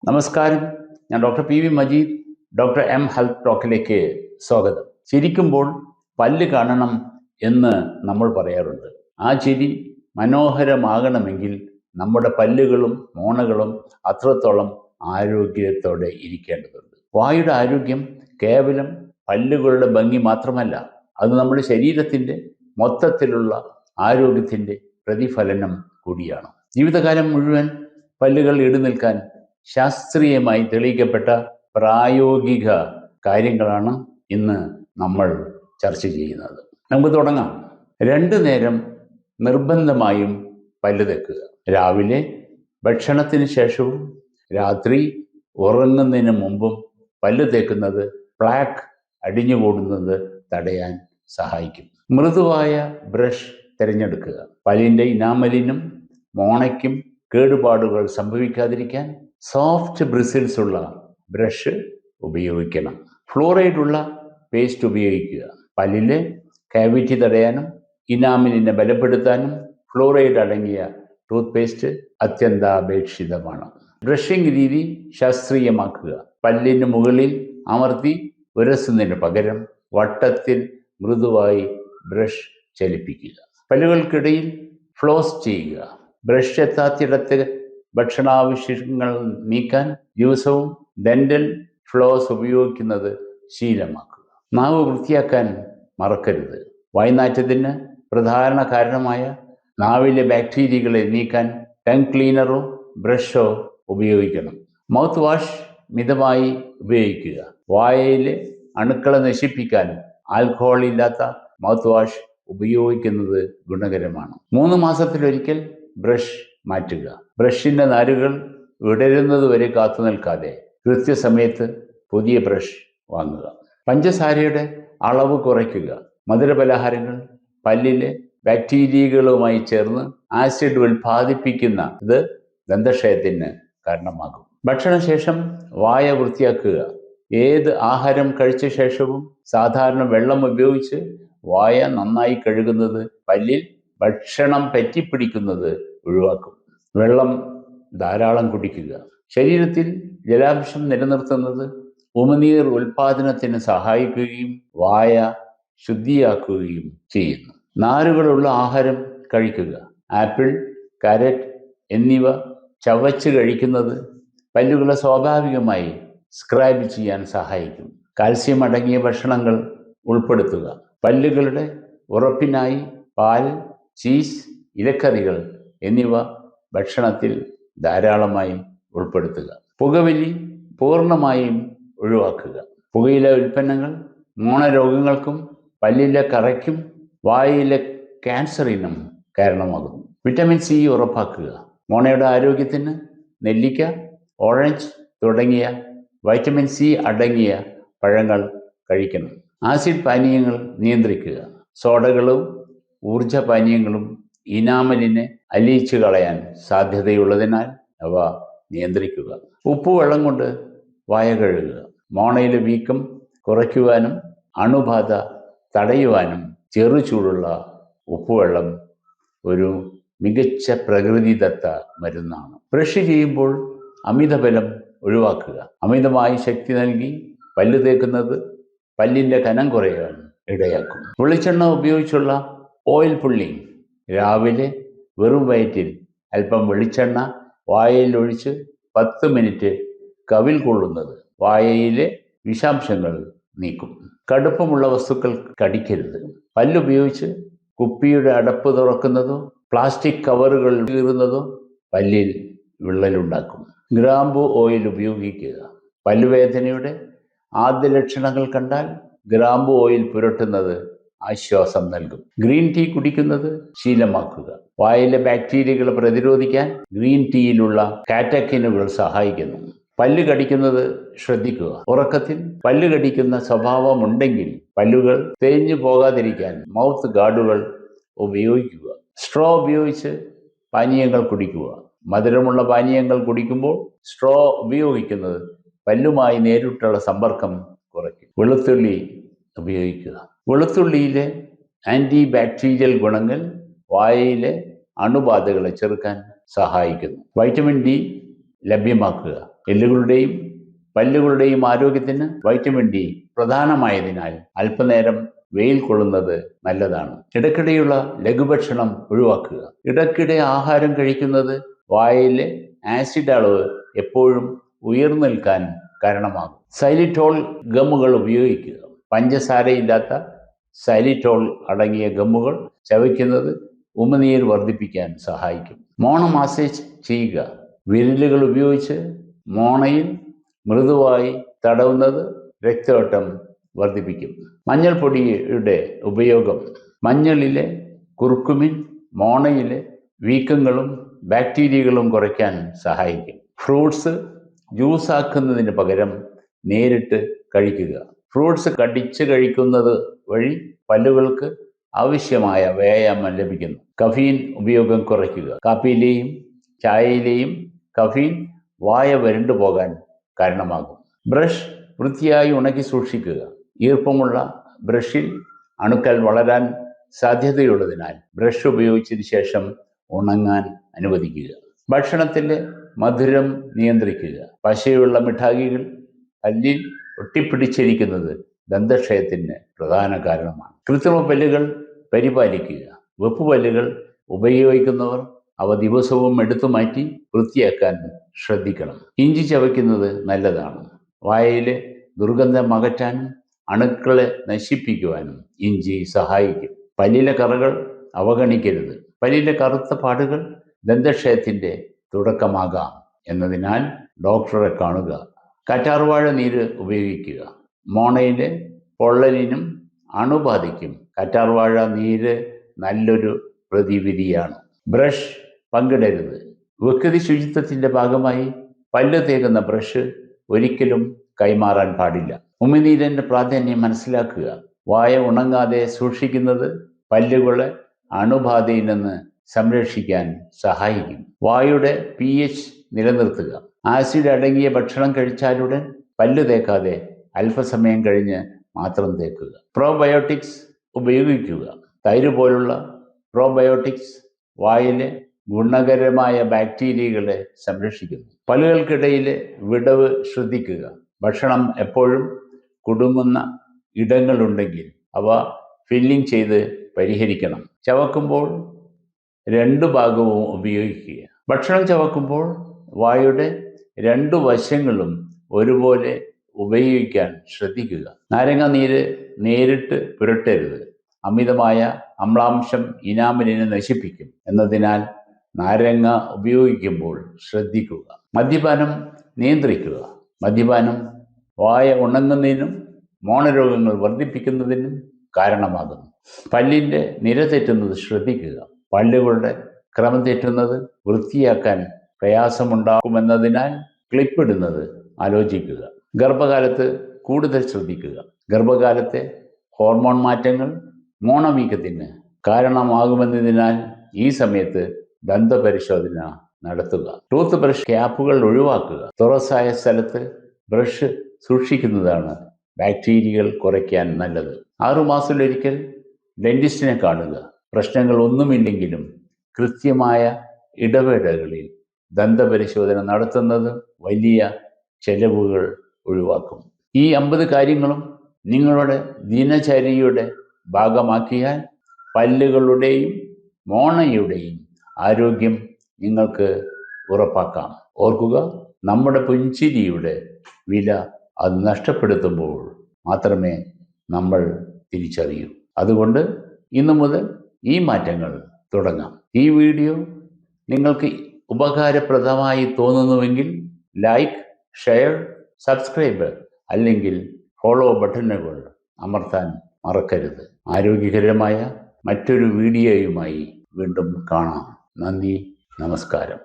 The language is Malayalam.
നമസ്കാരം. ഞാൻ doctor P V Majeed, doctor M health ടോക്കിലേക്ക് സ്വാഗതം. ചിരിക്കുമ്പോൾ പല്ല് കാണണം എന്ന് നമ്മൾ പറയാറുണ്ട്. ആ ചിരി മനോഹരമാകണമെങ്കിൽ നമ്മുടെ പല്ലുകളും മോണകളും അത്രത്തോളം ആരോഗ്യത്തോടെ ഇരിക്കേണ്ടതുണ്ട്. വായുടെ ആരോഗ്യം കേവലം പല്ലുകളുടെ ഭംഗി മാത്രമല്ല, അത് നമ്മുടെ ശരീരത്തിൻ്റെ മൊത്തത്തിലുള്ള ആരോഗ്യത്തിൻ്റെ പ്രതിഫലനം കൂടിയാണ്. ജീവിതകാലം മുഴുവൻ പല്ലുകൾ ഈടുനിൽക്കാൻ ശാസ്ത്രീയമായി തെളിയിക്കപ്പെട്ട പ്രായോഗിക കാര്യങ്ങളാണ് ഇന്ന് നമ്മൾ ചർച്ച ചെയ്യുന്നത്. നമുക്ക് തുടങ്ങാം. 2 നേരം നിർബന്ധമായും പല്ല് തേക്കുക. രാവിലെ ഭക്ഷണത്തിന് ശേഷവും രാത്രി ഉറങ്ങുന്നതിന് മുമ്പും പല്ല് തേക്കുന്നത് പ്ലാക്ക് അടിഞ്ഞുകൂടുന്നത് തടയാൻ സഹായിക്കും. മൃദുവായ ബ്രഷ് തിരഞ്ഞെടുക്കുക. പല്ലിൻ്റെ ഇനാമലിനും മോണയ്ക്കും കേടുപാടുകൾ സംഭവിക്കാതിരിക്കാൻ സോഫ്റ്റ് ബ്രിസിൽസ് ഉള്ള ബ്രഷ് ഉപയോഗിക്കണം. ഫ്ലോറൈഡ് ഉള്ള പേസ്റ്റ് ഉപയോഗിക്കുക. പല്ലിലെ കാവിറ്റി തടയാനും ഇനാമിലിനെ ബലപ്പെടുത്താനും ഫ്ലോറൈഡ് അടങ്ങിയ ടൂത്ത് പേസ്റ്റ് അത്യന്താപേക്ഷിതമാണ്. ബ്രഷിംഗ് രീതി ശാസ്ത്രീയമാക്കുക. പല്ലിന് മുകളിൽ അമർത്തി ഉരസുന്നതിന് പകരം വട്ടത്തിൽ മൃദുവായി ബ്രഷ് ചലിപ്പിക്കുക. പല്ലുകൾക്കിടയിൽ ഫ്ലോസ് ചെയ്യുക. ബ്രഷ് എത്താത്തിടത്ത് ഭക്ഷണാവശിഷ്ടങ്ങൾ നീക്കാൻ ദിവസവും ഡെന്റൽ ഫ്ലോസ് ഉപയോഗിക്കുന്നത് ശീലമാക്കുക. നാവ് വൃത്തിയാക്കാൻ മറക്കരുത്. വായ്നാറ്റത്തിന് പ്രധാന കാരണമായ നാവിലെ ബാക്ടീരിയകളെ നീക്കാൻ ടങ് ക്ലീനറോ ബ്രഷോ ഉപയോഗിക്കണം. മൗത്ത് വാഷ് മിതമായി ഉപയോഗിക്കുക. വായയിലെ അണുക്കളെ നശിപ്പിക്കാൻ ആൽക്കഹോൾ ഇല്ലാത്ത മൗത്ത് വാഷ് ഉപയോഗിക്കുന്നത് ഗുണകരമാണ്. 3 മാസത്തിലൊരിക്കൽ ബ്രഷ് മാറ്റുക. ബ്രഷിൻ്റെ നാരുകൾ വിടരുന്നത് വരെ കാത്തു നിൽക്കാതെ കൃത്യസമയത്ത് പുതിയ ബ്രഷ് വാങ്ങുക. പഞ്ചസാരയുടെ അളവ് കുറയ്ക്കുക. മധുരപലഹാരങ്ങൾ പല്ലിലെ ബാക്ടീരിയകളുമായി ചേർന്ന് ആസിഡ് ഉൽപ്പാദിപ്പിക്കുന്നത് ദന്തക്ഷയത്തിന് കാരണമാകും. ഭക്ഷണശേഷം വായ വൃത്തിയാക്കുക. ഏത് ആഹാരം കഴിച്ച ശേഷവും സാധാരണ വെള്ളം ഉപയോഗിച്ച് വായ നന്നായി കഴുകുന്നത് പല്ലിൽ ഭക്ഷണം പറ്റിപ്പിടിക്കുന്നത് ഒഴിവാക്കും. വെള്ളം ധാരാളം കുടിക്കുക. ശരീരത്തിൽ ജലാംശം നിലനിർത്തുന്നത് ഉമിനീർ ഉൽപാദനത്തിന് സഹായിക്കുകയും വായ ശുദ്ധിയാക്കുകയും ചെയ്യുന്നു. നാരുകളുള്ള ആഹാരം കഴിക്കുക. ആപ്പിൾ, കാരറ്റ് എന്നിവ ചവച്ച് കഴിക്കുന്നത് പല്ലുകളെ സ്വാഭാവികമായി സ്ക്രാബ് ചെയ്യാൻ സഹായിക്കും. കാൽസ്യം അടങ്ങിയ ഭക്ഷണങ്ങൾ ഉൾപ്പെടുത്തുക. പല്ലുകളുടെ ഉറപ്പിനായി പാൽ, ചീസ്, ഇലക്കറികൾ എന്നിവ ഭക്ഷണത്തിൽ ധാരാളമായി ഉൾപ്പെടുത്തുക. പുകവലി പൂർണ്ണമായും ഒഴിവാക്കുക. പുകയില ഉൽപ്പന്നങ്ങൾ മോണരോഗങ്ങൾക്കും പല്ലിലെ കറയ്ക്കും വായിലെ ക്യാൻസറിനും കാരണമാകുന്നു. വിറ്റമിൻ സി ഉറപ്പാക്കുക. മോണയുടെ ആരോഗ്യത്തിന് നെല്ലിക്ക, ഓറഞ്ച് തുടങ്ങിയ വൈറ്റമിൻ സി അടങ്ങിയ പഴങ്ങൾ കഴിക്കണം. ആസിഡ് പാനീയങ്ങൾ നിയന്ത്രിക്കുക. സോഡകളും ഊർജ പാനീയങ്ങളും ഇനാമലിനെ അലിയിച്ചു കളയാൻ സാധ്യതയുള്ളതിനാൽ അവ നിയന്ത്രിക്കുക. ഉപ്പുവെള്ളം കൊണ്ട് വായ കഴുകുക. മോണയിലെ വീക്കം കുറയ്ക്കുവാനും അണുബാധ തടയുവാനും ചെറുചൂടുള്ള ഉപ്പുവെള്ളം ഒരു മികച്ച പ്രകൃതിദത്ത മരുന്നാണ്. ബ്രഷ് ചെയ്യുമ്പോൾ അമിതബലം ഒഴിവാക്കുക. അമിതമായി ശക്തി നൽകി പല്ല് തേക്കുന്നത് പല്ലിൻ്റെ കനം കുറയാൻ ഇടയാക്കും. വെളിച്ചെണ്ണ ഉപയോഗിച്ചുള്ള ഓയിൽ പുള്ളിങ്. രാവിലെ വെറും വയറ്റിൽ അല്പം വെളിച്ചെണ്ണ വായയിൽ ഒഴിച്ച് 10 മിനിറ്റ് കവിൾ കൊള്ളുന്നത് വായയിലെ വിഷാംശങ്ങൾ നീക്കും. കടുപ്പമുള്ള വസ്തുക്കൾ കടിക്കരുത്. പല്ലുപയോഗിച്ച് കുപ്പിയുടെ അടപ്പ് തുറക്കുന്നതോ പ്ലാസ്റ്റിക് കവറുകൾ കീറുന്നതോ പല്ലിൽ വിള്ളലുണ്ടാക്കും. ഗ്രാമ്പു ഓയിൽ ഉപയോഗിക്കുക. പല്ലുവേദനയുടെ ആദ്യ ലക്ഷണങ്ങൾ കണ്ടാൽ ഗ്രാമ്പു ഓയിൽ പുരട്ടുന്നത് ആശ്വാസം നൽകും. ഗ്രീൻ ടീ കുടിക്കുന്നത് ശീലമാക്കുക. വായിലെ ബാക്ടീരിയകളെ പ്രതിരോധിക്കാൻ ഗ്രീൻ ടീയിലുള്ള കാറ്റക്കിനുകൾ സഹായിക്കുന്നു. പല്ല് കടിക്കുന്നത് ശ്രദ്ധിക്കുക. ഉറക്കത്തിൽ പല്ല് കടിക്കുന്ന സ്വഭാവമുണ്ടെങ്കിൽ പല്ലുകൾ തേഞ്ഞു പോകാതിരിക്കാൻ മൗത്ത് ഗാർഡുകൾ ഉപയോഗിക്കുക. സ്ട്രോ ഉപയോഗിച്ച് പാനീയങ്ങൾ കുടിക്കുക. മധുരമുള്ള പാനീയങ്ങൾ കുടിക്കുമ്പോൾ സ്ട്രോ ഉപയോഗിക്കുന്നത് പല്ലുമായി നേരിട്ടുള്ള സമ്പർക്കം കുറയ്ക്കും. വെളുത്തുള്ളി ഉപയോഗിക്കുക. വെളുത്തുള്ളിയിലെ ആൻറ്റി ബാക്ടീരിയൽ ഗുണങ്ങൾ വായയിലെ അണുബാധകളെ ചെറുക്കാൻ സഹായിക്കുന്നു. വൈറ്റമിൻ ഡി ലഭ്യമാക്കുക. എല്ലുകളുടെയും പല്ലുകളുടെയും ആരോഗ്യത്തിന് വൈറ്റമിൻ ഡി പ്രധാനമായതിനാൽ അല്പനേരം വെയിൽ കൊള്ളുന്നത് നല്ലതാണ്. ഇടയ്ക്കിടെയുള്ള ലഘുഭക്ഷണം ഒഴിവാക്കുക. ഇടയ്ക്കിടെ ആഹാരം കഴിക്കുന്നത് വായിലെ ആസിഡ് അളവ് എപ്പോഴും ഉയർന്നു നിൽക്കാൻ കാരണമാകും. സൈലിറ്റോൾ ഗമ്മുകൾ ഉപയോഗിക്കുക. പഞ്ചസാരയില്ലാത്ത സൈലിറ്റോൾ അടങ്ങിയ ഗമ്മുകൾ ചവയ്ക്കുന്നത് ഉമിനീർ വർദ്ധിപ്പിക്കാൻ സഹായിക്കും. മോണ മസാജ് ചെയ്യുക. വിരലുകൾ ഉപയോഗിച്ച് മോണയിൽ മൃദുവായി തടവുന്നത് രക്തയോട്ടം വർദ്ധിപ്പിക്കും. മഞ്ഞൾപ്പൊടിയുടെ ഉപയോഗം. മഞ്ഞളിലെ കുർക്കുമിൻ മോണയിലെ വീക്കങ്ങളും ബാക്ടീരിയകളും കുറയ്ക്കാൻ സഹായിക്കും. ഫ്രൂട്ട്സ് ജ്യൂസാക്കുന്നതിന് പകരം നേരിട്ട് കഴിക്കുക. ഫ്രൂട്ട്സ് കടിച്ച് കഴിക്കുന്നത് വഴി പല്ലുകൾക്ക് ആവശ്യമായ വ്യായാമം ലഭിക്കുന്നു. കഫീൻ ഉപയോഗം കുറയ്ക്കുക. കാപ്പിയിലെയും ചായയിലെയും കഫീൻ വായ വരണ്ടു പോകാൻ കാരണമാകും. ബ്രഷ് വൃത്തിയായി ഉണക്കി സൂക്ഷിക്കുക. ഈർപ്പമുള്ള ബ്രഷിൽ അണുക്കൾ വളരാൻ സാധ്യതയുള്ളതിനാൽ ബ്രഷ് ഉപയോഗിച്ചതിന് ശേഷം ഉണങ്ങാൻ അനുവദിക്കുക. ഭക്ഷണത്തിലെ മധുരം നിയന്ത്രിക്കുക. പശയുള്ള മിഠായികൾ പല്ലിൽ ഒട്ടിപ്പിടിച്ചിരിക്കുന്നത് ദന്തക്ഷയത്തിന് പ്രധാന കാരണമാണ്. കൃത്രിമ പല്ലുകൾ പരിപാലിക്കുക. വെപ്പുപല്ലുകൾ ഉപയോഗിക്കുന്നവർ അവ ദിവസവും എടുത്തു മാറ്റി വൃത്തിയാക്കാൻ ശ്രദ്ധിക്കണം. ഇഞ്ചി ചവയ്ക്കുന്നത് നല്ലതാണ്. വായയിലെ ദുർഗന്ധം അകറ്റാനും അണുക്കളെ നശിപ്പിക്കുവാനും ഇഞ്ചി സഹായിക്കും. പല്ലിലെ കറകൾ അവഗണിക്കരുത്. പല്ലിലെ കറുത്ത പാടുകൾ ദന്തക്ഷയത്തിൻ്റെ തുടക്കമാകാം എന്നതിനാൽ ഡോക്ടറെ കാണുക. കറ്റാർവാഴ നീര് ഉപയോഗിക്കുക. മോണയിലെ പൊള്ളലിനും അണുബാധയ്ക്കും കറ്റാർവാഴ നീര് നല്ലൊരു പ്രതിവിധിയാണ്. ബ്രഷ് പങ്കിടരുത്. വ്യക്തി ശുചിത്വത്തിൻ്റെ ഭാഗമായി പല്ല് തേക്കുന്ന ബ്രഷ് ഒരിക്കലും കൈമാറാൻ പാടില്ല. ഉമിനീരിൻ്റെ പ്രാധാന്യം മനസ്സിലാക്കുക. വായ ഉണങ്ങാതെ സൂക്ഷിക്കുന്നത് പല്ലുകളെ അണുബാധയിൽ നിന്ന് സംരക്ഷിക്കാൻ സഹായിക്കും. വായുടെ pH നിലനിർത്തുക. ആസിഡ് അടങ്ങിയ ഭക്ഷണം കഴിച്ചാലുടൻ പല്ല് തേക്കാതെ അല്പസമയം കഴിഞ്ഞ് മാത്രം തേക്കുക. പ്രോബയോട്ടിക്സ് ഉപയോഗിക്കുക. തൈര് പോലുള്ള പ്രോബയോട്ടിക്സ് വായിലെ ഗുണകരമായ ബാക്ടീരിയകളെ സംരക്ഷിക്കുന്നു. പല്ലുകൾക്കിടയിലെ വിടവ് ശ്രദ്ധിക്കുക. ഭക്ഷണം എപ്പോഴും കുടുങ്ങുന്ന ഇടങ്ങളുണ്ടെങ്കിൽ അവ ഫില്ലിംഗ് ചെയ്ത് പരിഹരിക്കണം. ചവക്കുമ്പോൾ രണ്ടു ഭാഗവും ഉപയോഗിക്കുക. ഭക്ഷണം ചവക്കുമ്പോൾ വായുടെ രണ്ടു വശങ്ങളും ഒരുപോലെ ഉപയോഗിക്കാൻ ശ്രദ്ധിക്കുക. നാരങ്ങ നീര് നേരിട്ട് പുരട്ടരുത്. അമിതമായ അമ്ലാംശം ഇനാമലിനെ നശിപ്പിക്കും എന്നതിനാൽ നാരങ്ങ ഉപയോഗിക്കുമ്പോൾ ശ്രദ്ധിക്കുക. മദ്യപാനം നിയന്ത്രിക്കുക. മദ്യപാനം വായ ഉണങ്ങുന്നതിനും മോണരോഗങ്ങൾ വർദ്ധിപ്പിക്കുന്നതിനും കാരണമാകുന്നു. പല്ലിൻ്റെ നിര തെറ്റുന്നത് ശ്രദ്ധിക്കുക. പല്ലുകളുടെ ക്രമം തെറ്റുന്നത് വൃത്തിയാക്കാൻ പ്രയാസമുണ്ടാകുമെന്നതിനാൽ ക്ലിപ്പിടുന്നത് ആലോചിക്കുക. ഗർഭകാലത്ത് കൂടുതൽ ശ്രദ്ധിക്കുക. ഗർഭകാലത്തെ ഹോർമോൺ മാറ്റങ്ങൾ മോണവീക്കത്തിന് കാരണമാകുമെന്നതിനാൽ ഈ സമയത്ത് ദന്തപരിശോധന നടത്തുക. ടൂത്ത് ബ്രഷ് ക്യാപ്പുകൾ ഒഴിവാക്കുക. തുറസായ സ്ഥലത്ത് ബ്രഷ് സൂക്ഷിക്കുന്നതാണ് ബാക്ടീരിയകൾ കുറയ്ക്കാൻ നല്ലത്. 6 മാസത്തിലൊരിക്കൽ ഡെന്റിസ്റ്റിനെ കാണുക. പ്രശ്നങ്ങൾ ഒന്നുമില്ലെങ്കിലും കൃത്യമായ ഇടവേളകളിൽ ദന്തപരിശോധന നടത്തുന്നത് വലിയ ചെലവുകൾ ഒഴിവാക്കും. ഈ 50 കാര്യങ്ങളും നിങ്ങളുടെ ദിനചര്യയുടെ ഭാഗമാക്കിയാൽ പല്ലുകളുടെയും മോണയുടെയും ആരോഗ്യം നിങ്ങൾക്ക് ഉറപ്പാക്കാം. ഓർക്കുക, നമ്മുടെ പുഞ്ചിരിയുടെ വില അത് നഷ്ടപ്പെടുത്തുമ്പോൾ മാത്രമേ നമ്മൾ തിരിച്ചറിയൂ. അതുകൊണ്ട് ഇന്നു മുതൽ ഈ മാറ്റങ്ങൾ തുടങ്ങാം. ഈ വീഡിയോ നിങ്ങൾക്ക് ഉപകാരപ്രദമായി തോന്നുന്നുവെങ്കിൽ ലൈക്ക്, ഷെയർ, സബ്സ്ക്രൈബ് അല്ലെങ്കിൽ ഫോളോ ബട്ടണുകൾ അമർത്താൻ മറക്കരുത്. ആരോഗ്യകരമായ മറ്റൊരു വീഡിയോയുമായി വീണ്ടും കാണാം. നന്ദി, നമസ്കാരം.